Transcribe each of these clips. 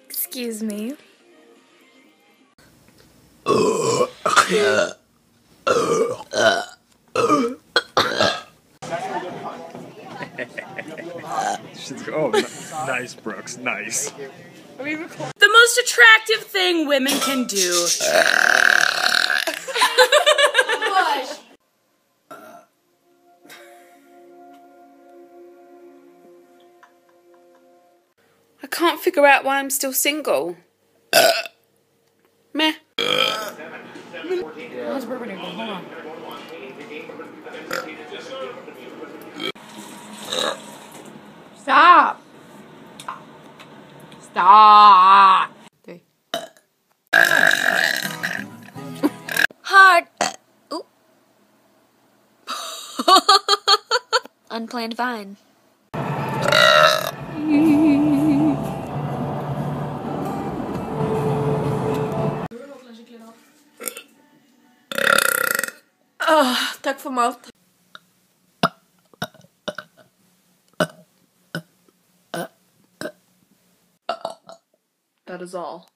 Excuse me. Oh, nice, Brooks, nice. The most attractive thing women can do. I can't figure out why I'm still single. Meh. How's Burping again? Hold on. Stop! Stop! Okay. Hard. Ooh. Unplanned vine. Tack för mat. That is all.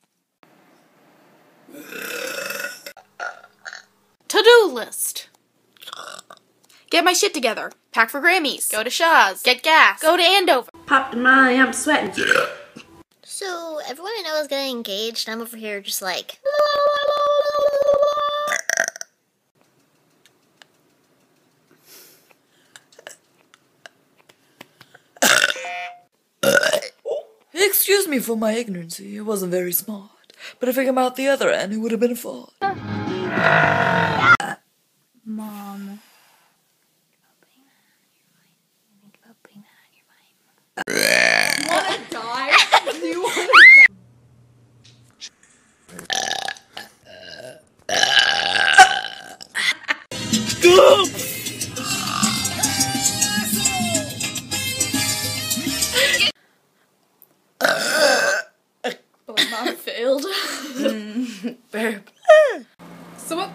To-do list. Get my shit together. Pack for Grammys. Go to Shaw's. Get gas. Go to Andover. Popped in my, I'm sweating. So, everyone I know is getting engaged, and I'm over here just like... Excuse me for my ignorance. It wasn't very smart. But if I came out the other end, it would have been a fraud. Mom. Wanna die? Do you wanna Mom failed. Burp. So what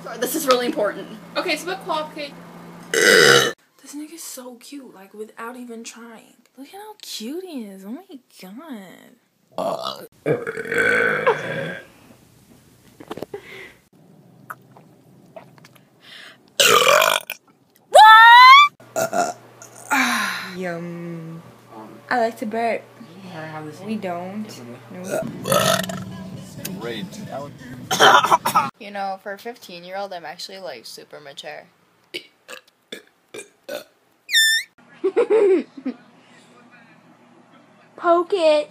Sorry, this is really important. Okay, so what qualification? This nigga's so cute, like without even trying. Look at how cute he is. Oh my god. Yum. I like to burp. We don't. No. Great. You know, for a 15-year-old, I'm actually like super mature. Poke it.